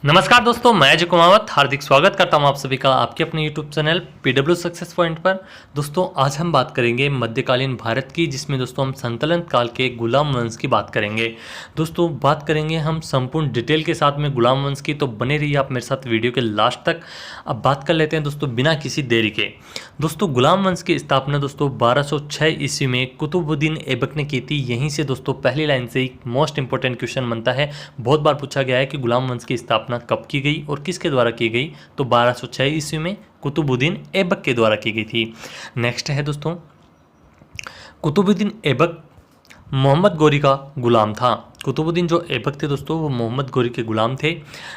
नमस्कार दोस्तों, मैं अजय कुमावत हार्दिक स्वागत करता हूं आप सभी का आपके अपने YouTube channel PW success point पर। दोस्तों आज हम बात करेंगे मध्यकालीन भारत की, जिसमें दोस्तों हम संतलन काल के गुलाम वंश की बात करेंगे। दोस्तों बात करेंगे हम संपूर्ण डिटेल के साथ में गुलाम वंश की, तो बने रहिए आप मेरे साथ वीडियो के लास्ट तक। अब बात कर लेते हैं दोस्तों बिना किसी देरी के। दोस्तों गुलाम वंश की स्थापना दोस्तों 1206 ईस्वी में कुतुबुद्दीन ऐबक ने की थी। यहीं से दोस्तों पहली लाइन से ही मोस्ट इंपॉर्टेंट क्वेश्चन बनता है। बहुत बार पूछा गया है कि गुलाम वंश की स्थापना कब की गई और किसके द्वारा की गई, तो 1206 ईस्वी में कुतुबुद्दीन ऐबक के द्वारा की गई थी। नेक्स्ट है दोस्तों, कुतुबुद्दीन ऐबक मोहम्मद गौरी का गुलाम था। कुतुबुद्दीन जो ऐबक थे दोस्तों वो मोहम्मद गौरी के गुलाम थे।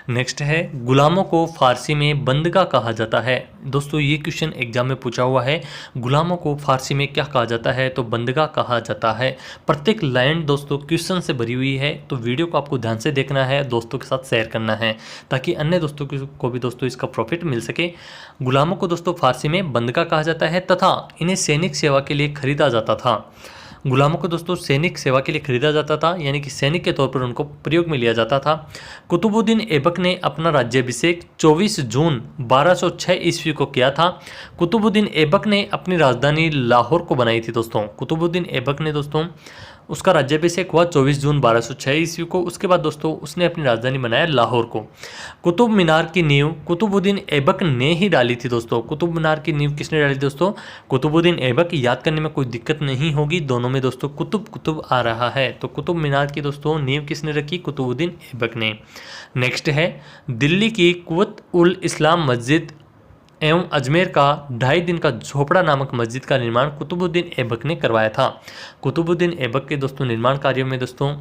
नेक्स्ट है, गुलामों को फारसी में बंदगा कहा जाता है। दोस्तों ये क्वेश्चन एग्जाम में पूछा हुआ है, गुलामों को फारसी में क्या कहा जाता है, तो बंदगा कहा जाता है। प्रत्येक लाइन दोस्तों क्वेश्चन से भरी हुई है, तो वीडियो को आपको ध्यान से देखना है, दोस्तों के साथ शेयर करना है ताकि अन्य दोस्तों को भी दोस्तों इसका प्रॉफिट मिल सके। गुलामों को दोस्तों फारसी में बंदगा कहा जाता है तथा इन्हें सैनिक सेवा के लिए खरीदा जाता था। गुलामों को दोस्तों सैनिक सेवा के लिए खरीदा जाता था, यानी कि सैनिक के तौर पर उनको प्रयोग में लिया जाता था। कुतुबुद्दीन ऐबक ने अपना राज्याभिषेक 24 जून 1206 ईस्वी को किया था। कुतुबुद्दीन ऐबक ने अपनी राजधानी लाहौर को बनाई थी दोस्तों। कुतुबुद्दीन ऐबक ने दोस्तों उसका राज्याभिषेक हुआ 24 जून 1206 ईस्वी को। उसके बाद दोस्तों उसने अपनी राजधानी बनाया लाहौर को। कुतुब मीनार की नींव कुतुबुद्दीन ऐबक ने ही डाली थी दोस्तों। कुतुब मीनार की नींव किसने डाली दोस्तों? कुतुबुद्दीन ऐबक। याद करने में कोई दिक्कत नहीं होगी, दोनों में दोस्तों कुतुब कुतुब आ रहा है, तो कुतुब मीनार की दोस्तों नींव किसने रखी? कुतुबुद्दीन ऐबक ने। नेक्स्ट है, दिल्ली की कुव्वत उल इस्लाम मस्जिद एवं अजमेर का 2.5 दिन का झोपड़ा नामक मस्जिद का निर्माण कुतुबुद्दीन ऐबक ने करवाया था। कुतुबुद्दीन ऐबक के दोस्तों निर्माण कार्यों में दोस्तों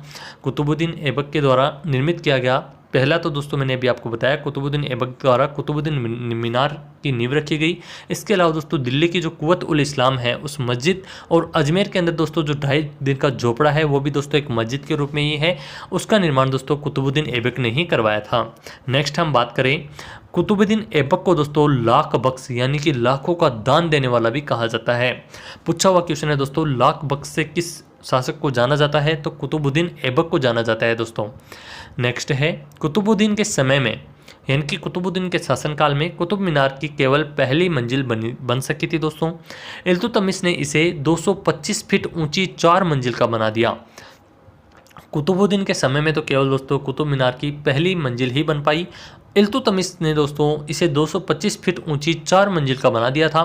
कुतुबुद्दीन ऐबक के द्वारा निर्मित किया गया, पहला तो दोस्तों मैंने अभी आपको बताया कुतुबुद्दीन ऐबक द्वारा कुतुबुद्दीन मीनार की नींव रखी गई। इसके अलावा दोस्तों दिल्ली की जो कुव्वत उल इस्लाम है उस मस्जिद, और अजमेर के अंदर दोस्तों जो 2.5 दिन का झोपड़ा है वो भी दोस्तों एक मस्जिद के रूप में ही है, उसका निर्माण दोस्तों कुतुबुद्दीन ऐबक ने ही करवाया था। नेक्स्ट हम बात करें, कुतुबुद्दीन ऐबक को दोस्तों लाख बख्श यानी कि लाखों का दान देने वाला भी कहा जाता है। पूछा हुआ क्वेश्चन है दोस्तों, लाख बख्श से किस शासक को जाना जाता है, तो कुतुबुद्दीन ऐबक को जाना जाता है दोस्तों। नेक्स्ट है, कुतुबुद्दीन के समय में यानी कि कुतुबुद्दीन के शासनकाल में कुतुब मीनार की केवल पहली मंजिल बन सकी थी दोस्तों। इल्तुतमिश ने इसे 225 फीट ऊंची 4 मंजिल का बना दिया। कुतुबुद्दीन के समय में तो केवल दोस्तों कुतुब मीनार की पहली मंजिल ही बन पाई। इल्तुतमिश ने दोस्तों इसे 225 फीट ऊंची 4 मंजिल का बना दिया था।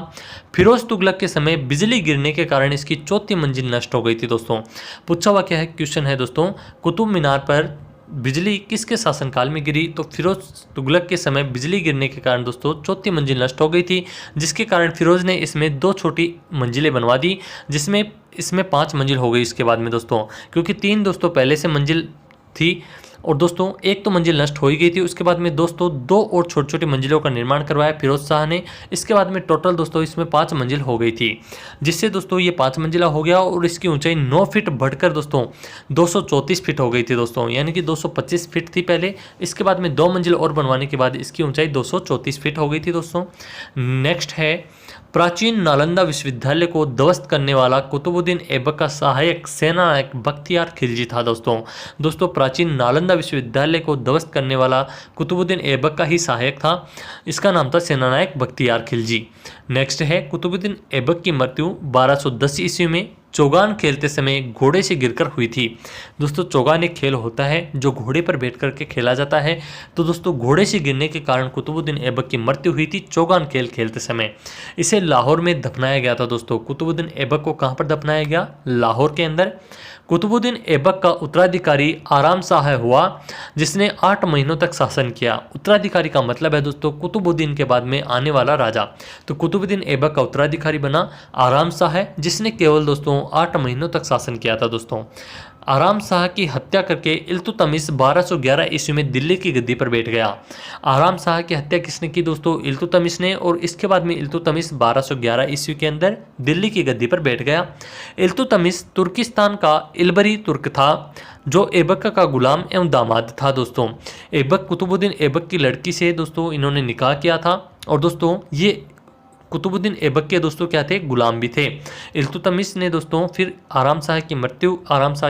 फिरोज तुगलक के समय बिजली गिरने के कारण इसकी चौथी मंजिल नष्ट हो गई थी दोस्तों। पूछा हुआ क्या है क्वेश्चन है दोस्तों, कुतुब मीनार पर बिजली किसके शासनकाल में गिरी, तो फिरोज तुगलक के समय बिजली गिरने के कारण दोस्तों चौथी मंजिल नष्ट हो गई थी, जिसके कारण फिरोज ने इसमें 2 छोटी मंजिलें बनवा दी, जिसमें इसमें 5 मंजिल हो गई इसके बाद में दोस्तों, क्योंकि 3 दोस्तों पहले से मंजिल थी और दोस्तों एक तो मंजिल नष्ट हो ही गई थी। उसके बाद में दोस्तों 2 और छोटी छोटी मंजिलों का निर्माण करवाया फिरोज शाह ने। इसके बाद में टोटल दोस्तों इसमें 5 मंजिल हो गई थी, जिससे दोस्तों ये 5 मंजिला हो गया और इसकी ऊंचाई 9 फीट बढ़कर दोस्तों 234 फीट हो गई थी दोस्तों, यानी कि 225 फीट थी पहले। इसके बाद में 2 मंजिल और बनवाने के बाद इसकी ऊंचाई 234 फीट हो गई थी दोस्तों। नेक्स्ट है, प्राचीन नालंदा विश्वविद्यालय को ध्वस्त करने वाला कुतुबुद्दीन ऐबक का सहायक सेनानायक बख्तियार खिलजी था दोस्तों प्राचीन नालंदा विश्वविद्यालय को ध्वस्त करने वाला कुतुबुद्दीन ऐबक का ही सहायक था, इसका नाम था सेनानायक बख्तियार खिलजी। नेक्स्ट है, कुतुबुद्दीन ऐबक की मृत्यु 1210 ईस्वी में चौगान खेलते समय घोड़े से गिरकर हुई थी। दोस्तों चौगान एक खेल होता है जो घोड़े पर बैठ करके खेला जाता है, तो दोस्तों घोड़े से गिरने के कारण कुतुबुद्दीन ऐबक की मृत्यु हुई थी चौगान खेल खेलते समय। इसे लाहौर में दफनाया गया था दोस्तों। कुतुबुद्दीन ऐबक को कहाँ पर दफनाया गया? लाहौर के अंदर। कुतुबुद्दीन ऐबक का उत्तराधिकारी आराम शाह हुआ, जिसने 8 महीनों तक शासन किया। उत्तराधिकारी का मतलब है दोस्तों कुतुबुद्दीन के बाद में आने वाला राजा, तो कुतुबुद्दीन ऐबक का उत्तराधिकारी बना आराम शाह, जिसने केवल दोस्तों 8 महीनों तक शासन किया था दोस्तों। आराम शाह की हत्या करके इल्तुतमिश 1211 ईस्वी में दिल्ली की गद्दी पर बैठ गया। आराम शाह की हत्या किसने की दोस्तों? इल्तुतमिश ने, और इसके बाद में इल्तुतमिश 1211 ईस्वी के अंदर दिल्ली की गद्दी पर बैठ गया। इल्तुतमिश तुर्किस्तान का इल्बरी तुर्क था, जो ऐबक का गुलाम एवं दामाद था दोस्तों। ऐबक कुतुबुद्दीन ऐबक की लड़की से दोस्तों इन्होंने निकाह किया था, और दोस्तों ये कुतुबुद्दीन ऐबक के दोस्तों क्या थे? गुलाम भी थे। इल्तुतमिश ने दोस्तों फिर आराम शाह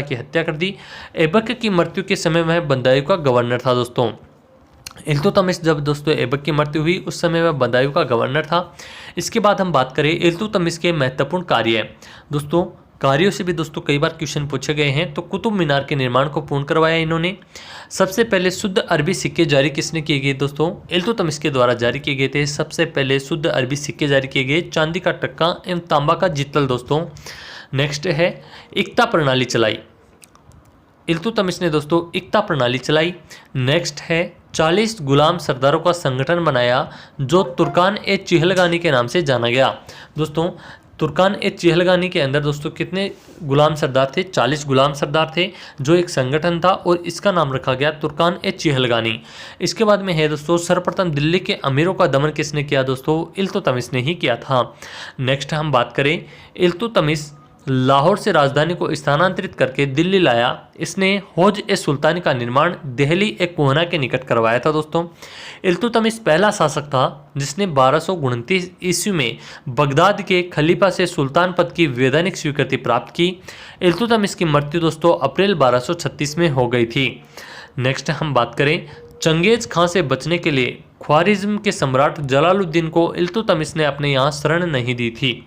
की हत्या कर दी। ऐबक की मृत्यु के समय वह बंदायूं का गवर्नर था दोस्तों। इल्तुतमिश जब दोस्तों ऐबक की मृत्यु हुई उस समय वह बदायूं का गवर्नर था। इसके बाद हम बात करें इल्तुतमिश के महत्वपूर्ण कार्य। दोस्तों कार्यों से भी दोस्तों कई बार क्वेश्चन पूछे गए हैं। तो कुतुब मीनार के निर्माण को पूर्ण करवाया इन्होंने। सबसे पहले शुद्ध अरबी सिक्के जारी किसने किए गए दोस्तों? इल्तुतमिश के द्वारा जारी किए गए थे। सबसे पहले शुद्ध अरबी सिक्के जारी किए गए, चांदी का टक्का एवं तांबा का जितल दोस्तों। नेक्स्ट है इक्ता प्रणाली चलाई। इल्तुतमिश ने दोस्तों इक्ता प्रणाली चलाई। नेक्स्ट है 40 गुलाम सरदारों का संगठन बनाया जो तुर्कान ए चिहलगानी के नाम से जाना गया। दोस्तों तुर्कान ए चिहलगानी के अंदर दोस्तों कितने गुलाम सरदार थे? 40 गुलाम सरदार थे, जो एक संगठन था और इसका नाम रखा गया तुर्कान ए चिहलगानी। इसके बाद में है दोस्तों सर्वप्रथम दिल्ली के अमीरों का दमन किसने किया दोस्तों? इल्तुतमिश ने ही किया था। नेक्स्ट हम बात करें इल्तुतमिश लाहौर से राजधानी को स्थानांतरित करके दिल्ली लाया। इसने हौज ए सुल्तानी का निर्माण दिल्ली ए कोहना के निकट करवाया था दोस्तों। इल्तुतमिश पहला शासक था जिसने 1229 ईस्वी में बगदाद के खलीफा से सुल्तान पद की वैधानिक स्वीकृति प्राप्त की। इल्तुतमिश की मृत्यु दोस्तों अप्रैल 1236 में हो गई थी। नेक्स्ट हम बात करें चंगेज खां से बचने के लिए ख्वारिज्म के सम्राट जलालुद्दीन को इल्तुतमिश ने अपने यहाँ शरण नहीं दी थी।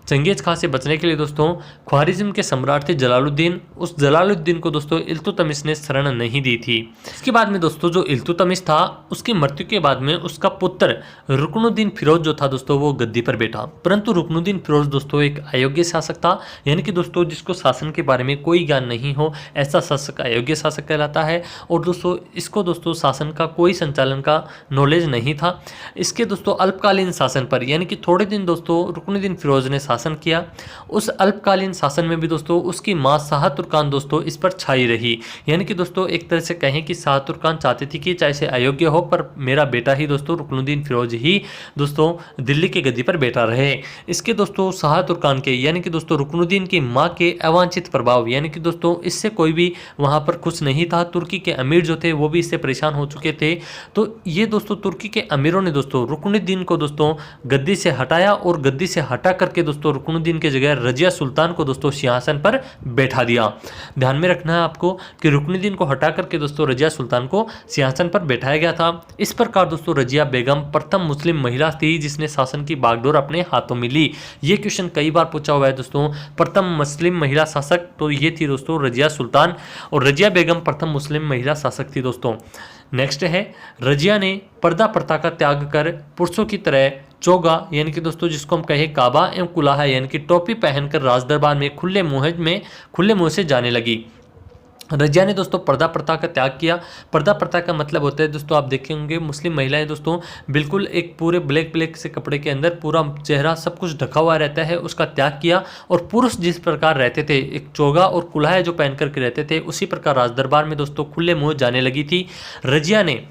चंगेज खां से बचने के लिए दोस्तों ख्वारिज्म के सम्राट थे जलालुद्दीन, उस जलालुद्दीन को दोस्तों इल्तुतमिश ने शरण नहीं दी थी। इसके बाद में दोस्तों जो इल्तुतमिश था उसकी मृत्यु के बाद में उसका पुत्र रुकनुद्दीन फिरोज जो था दोस्तों वो गद्दी पर बैठा। परंतु रुकनुद्दीन फिरोज दोस्तों एक अयोग्य शासक था, यानी कि दोस्तों जिसको शासन के बारे में कोई ज्ञान नहीं हो ऐसा शासक अयोग्य शासक कहलाता है। और दोस्तों इसको दोस्तों शासन का कोई संचालन का नॉलेज नहीं था। इसके दोस्तों अल्पकालीन शासन पर यानी कि थोड़े दिन दोस्तों रुकनुद्दीन फिरोज ने शासन किया। उस अल्पकालीन शासन में भी दोस्तों उसकी मां शाह तुर्कान दोस्तों इस पर छाई रही। यानी कि दोस्तों एक तरह से कहें कि शाह तुर्कान चाहती थी कि चाहे से अयोग्य हो पर मेरा बेटा ही दोस्तों रुकनुद्दीन फिरोज ही दोस्तों दिल्ली की गद्दी पर बैठा रहे। इसके दोस्तों शाह तुर्कान के यानी कि दोस्तों रुकनुद्दीन की मां के अवांछित प्रभाव यानी कि दोस्तों इससे कोई भी वहां पर खुश नहीं था। तुर्की के अमीर जो थे वो भी इससे परेशान हो चुके थे। तो ये दोस्तों तुर्की के अमीरों ने दोस्तों रुकनुद्दीन को दोस्तों गद्दी से हटाया और गद्दी से हटा करके दोस्तों रुकनुद्दीन के जगह रजिया सुल्तान को दोस्तों सिंहासन पर बैठा दिया। ध्यान में रखना है आपको कि रुकनुद्दीन को हटा करके दोस्तों रजिया सुल्तान को सिंहासन पर बैठाया गया था। इस प्रकार दोस्तों रजिया बेगम प्रथम मुस्लिम महिला थी जिसने शासन की बागडोर अपने हाथों में ली। ये क्वेश्चन कई बार पूछा हुआ है दोस्तों। प्रथम मुस्लिम महिला शासक तो ये थी दोस्तों रजिया सुल्तान और रजिया बेगम प्रथम मुस्लिम महिला शासक थी दोस्तों। नेक्स्ट है रजिया ने पर्दा प्रथा का त्याग कर पुरुषों की तरह चोगा यानी कि दोस्तों जिसको हम कहें काबा एवं कुलाहा यानी कि टोपी पहनकर राजदरबार में खुले मुंह से जाने लगी। रजिया ने दोस्तों पर्दा प्रथा का त्याग किया। पर्दा प्रथा का मतलब होता है दोस्तों आप देखेंगे मुस्लिम महिलाएं दोस्तों बिल्कुल एक पूरे ब्लैक से कपड़े के अंदर पूरा चेहरा सब कुछ ढका हुआ रहता है, उसका त्याग किया। और पुरुष जिस प्रकार रहते थे एक चोगा और कुल्हा जो पहन करके रहते थे उसी प्रकार राजदरबार में दोस्तों खुले मुंह जाने लगी थी। रजिया ने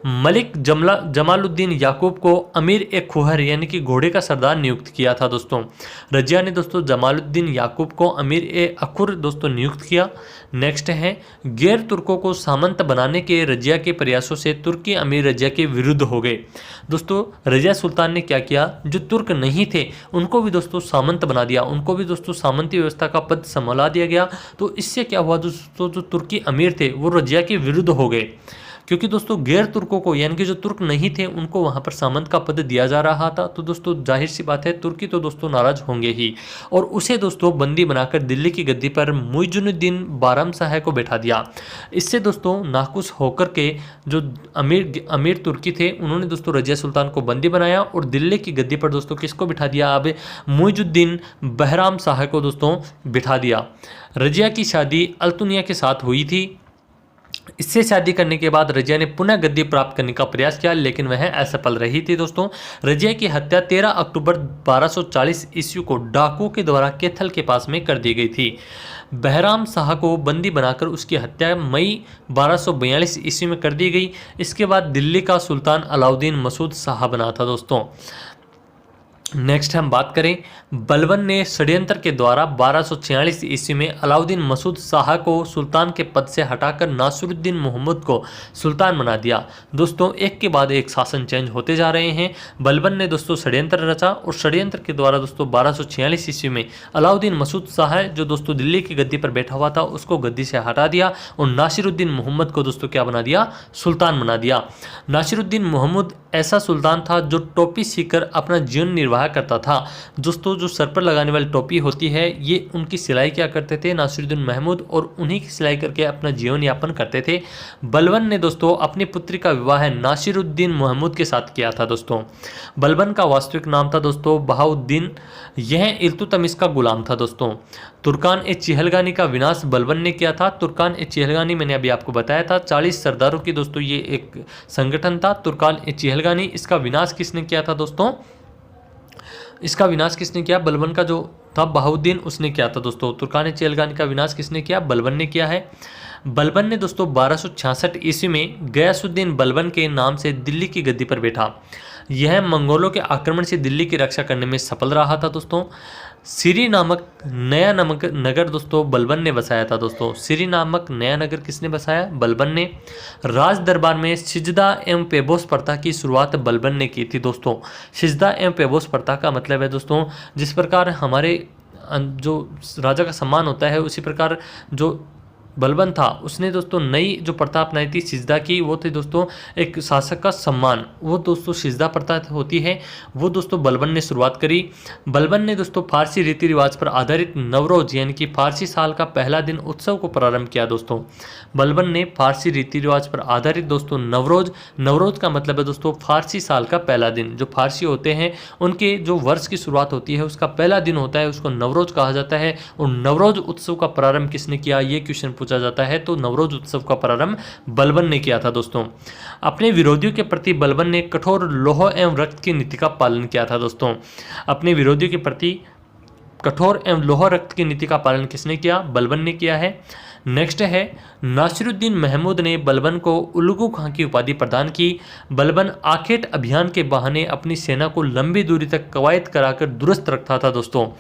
मलिक जमालुद्दीन याकूब को अमीर ए खुहर यानी कि घोड़े का सरदार नियुक्त किया था दोस्तों। रजिया ने दोस्तों जमालुद्दीन याकूब को अमीर ए अखुर दोस्तों नियुक्त किया। नेक्स्ट है गैर तुर्कों को सामंत बनाने के रजिया के प्रयासों से तुर्की अमीर रजिया के विरुद्ध हो गए। दोस्तों रजिया सुल्तान ने क्या किया, जो तुर्क नहीं थे उनको भी दोस्तों सामंत बना दिया, उनको भी दोस्तों सामंती व्यवस्था का पद संभाला दिया गया। तो इससे क्या हुआ दोस्तों, जो तुर्की अमीर थे वो रजिया के विरुद्ध हो गए क्योंकि दोस्तों गैर तुर्कों को यानी कि जो तुर्क नहीं थे उनको वहां पर सामंत का पद दिया जा रहा था। तो दोस्तों जाहिर सी बात है तुर्की तो दोस्तों नाराज होंगे ही और उसे दोस्तों बंदी बनाकर दिल्ली की गद्दी पर मुइजुद्दीन बारामशाह को बैठा दिया। इससे दोस्तों नाखुश होकर के जो अमीर तुर्की थे उन्होंने दोस्तों रजिया सुल्तान को बंदी बनाया और दिल्ली की गद्दी पर दोस्तों किसको बिठा दिया, अब मुइजुद्दीन बहराम शाह को दोस्तों बिठा दिया। रजिया की शादी अल्तुनिया के साथ हुई थी। इससे शादी करने के बाद रजिया ने पुनः गद्दी प्राप्त करने का प्रयास किया लेकिन वह असफल रही थी दोस्तों। रजिया की हत्या 13 अक्टूबर 1240 ईस्वी को डाकुओं के द्वारा कैथल के पास में कर दी गई थी। बहराम शाह को बंदी बनाकर उसकी हत्या मई 1242 ईस्वी में कर दी गई। इसके बाद दिल्ली का सुल्तान अलाउद्दीन मसूद शाह बना था दोस्तों। नेक्स्ट हम बात करें, बलबन ने षड्यंत्र के द्वारा 1246 ईस्वी में अलाउद्दीन मसूद शाह को सुल्तान के पद से हटाकर नासिरुद्दीन मोहम्मद को सुल्तान बना दिया। दोस्तों एक के बाद एक शासन चेंज होते जा रहे हैं। बलबन ने दोस्तों षड्यंत्र रचा और षड्यंत्र के द्वारा दोस्तों 1246 ईस्वी में अलाउद्दीन मसूद शाह जो दोस्तों दिल्ली की गद्दी पर बैठा हुआ था उसको गद्दी से हटा दिया और नासिरुद्दीन मोहम्मद को दोस्तों क्या बना दिया, सुल्तान बना दिया। नासिरुद्दीन मोहम्मद ऐसा सुल्तान था जो टोपी सीकर अपना जीवन निर्वाह करता था। दोस्तों जो सर पर लगाने वाली टोपी होती है ये उनकी सिलाई क्या करते थे नासिरुद्दीन महमूद, और उन्हीं की सिलाई करके अपना जीवन यापन करते थे। बलबन ने दोस्तों अपनी पुत्री का विवाह नासिरुद्दीन महमूद के साथ किया था। दोस्तों बलबन का वास्तविक नाम था दोस्तों बहाउद्दीन, यह इल्तुतमिश का गुलाम था। दोस्तों तुर्कान ए चिहलगानी का विनाश बलबन ने किया था। तुर्कान ए चिहलगानी मैंने अभी आपको बताया था 40 सरदारों की दोस्तों ये एक संगठन था तुर्कान ए चिहलगानी। इसका विनाश किसने किया था दोस्तों, इसका विनाश किसने किया, बलबन का जो था बहाउद्दीन उसने किया था। दोस्तों तुर्कान ए चिहलगानी का विनाश किसने किया, बलबन ने किया है। बलबन ने दोस्तों 1266 ईस्वी में गयासुद्दीन बलबन के नाम से दिल्ली की गद्दी पर बैठा। यह मंगोलों के आक्रमण से दिल्ली की रक्षा करने में सफल रहा था। दोस्तों सिरी नामक नया नगर दोस्तों बलबन ने बसाया था। दोस्तों सिरी नामक नया नगर किसने बसाया, बलबन ने। राज दरबार में सिजदा एवं पेबोस प्रथा की शुरुआत बलबन ने की थी। दोस्तों सिजदा एवं पेबोस प्रथा का मतलब है दोस्तों जिस प्रकार हमारे जो राजा का सम्मान होता है उसी प्रकार जो बलबन था उसने दोस्तों नई जो प्रथा अपनाई थी सिजदा की, वो थी दोस्तों एक शासक का सम्मान, वो दोस्तों सिजदा प्रथा होती है, वो दोस्तों बलबन ने शुरुआत करी। बलबन ने दोस्तों फारसी रीति रिवाज पर आधारित नवरोज यानी कि फारसी साल का पहला दिन उत्सव को प्रारंभ किया। दोस्तों बलबन ने फारसी रीति रिवाज पर आधारित दोस्तों नवरोज का मतलब है दोस्तों फारसी साल का पहला दिन। जो फारसी होते हैं उनके जो वर्ष की शुरुआत होती है उसका पहला दिन होता है, उसको नवरोज कहा जाता है। और नवरोज उत्सव का प्रारंभ किसने किया ये क्वेश्चन पूछा जाता है, तो नवरोज उत्सव का प्रारंभ बलबन ने किया था। दोस्तों अपने विरोधियों के प्रति बलबन ने कठोर लौह एवं रक्त की नीति का पालन किया था। दोस्तों अपने विरोधियों के प्रति कठोर एवं लौह रक्त की नीति का पालन किसने किया, बलबन ने किया है। नेक्स्ट है नासिरुद्दीन महमूद ने बलबन को उल्लुगु खां की उपाधि प्रदान की। बलबन आखेट अभियान के बहाने अपनी सेना को लंबी दूरी तक कवायद कराकर दुरुस्त रखता था। दोस्तों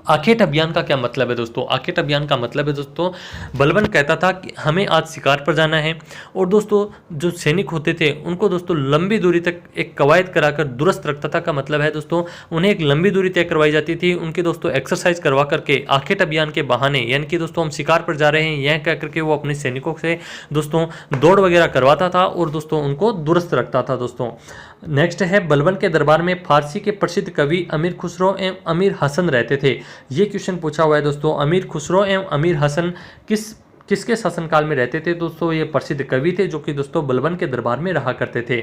आखेट अभियान का क्या मतलब है दोस्तों, आखेट अभियान का मतलब है दोस्तों बलबन कहता था कि हमें आज शिकार पर जाना है, और दोस्तों जो सैनिक होते थे उनको दोस्तों लंबी दूरी तक एक कवायद कराकर दुरुस्त रखता था। का मतलब है दोस्तों उन्हें एक लंबी दूरी तय करवाई जाती थी, उनके दोस्तों एक्सरसाइज करवा करके आखेट अभियान के बहाने यानी कि दोस्तों हम शिकार पर जा रहे हैं यह कह करके वो अपने सैनिकों से दोस्तों दौड़ वगैरह करवाता था और दोस्तों उनको दुरुस्त रखता था। दोस्तों नेक्स्ट है बलबन के दरबार में फारसी के प्रसिद्ध कवि अमीर खुसरो एवं अमीर हसन रहते थे। ये क्वेश्चन पूछा हुआ है दोस्तों, अमीर खुसरो एवं अमीर हसन किसके शासनकाल में रहते थे। दोस्तों ये प्रसिद्ध कवि थे जो कि दोस्तों बलबन के दरबार में रहा करते थे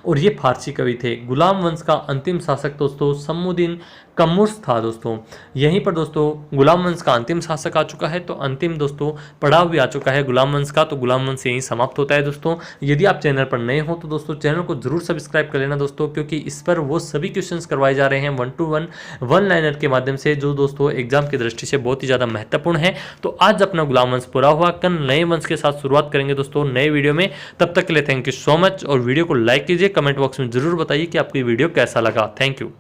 और ये फारसी कवि थे। गुलाम वंश का अंतिम शासक दोस्तों शम्मुद्दीन कम्मुर्स था। दोस्तों यहीं पर दोस्तों गुलाम वंश का अंतिम शासक आ चुका है, तो अंतिम दोस्तों पड़ाव भी आ चुका है गुलाम वंश का, तो गुलाम वंश यहीं समाप्त होता है। दोस्तों यदि आप चैनल पर नए हो तो दोस्तों चैनल को जरूर सब्सक्राइब कर लेना दोस्तों, क्योंकि इस पर वो सभी क्वेश्चंस करवाए जा रहे हैं 1 to 1 वन लाइनर के माध्यम से, जो दोस्तों एग्जाम की दृष्टि से बहुत ही ज़्यादा महत्वपूर्ण है। तो आज अपना गुलाम वंश पूरा हुआ, कल नए वंश के साथ शुरुआत करेंगे दोस्तों नए वीडियो में। तब तक के लिए थैंक यू सो मच, और वीडियो को लाइक कीजिए, कमेंट बॉक्स में जरूर बताइए कि आपको ये वीडियो कैसा लगा। Thank you.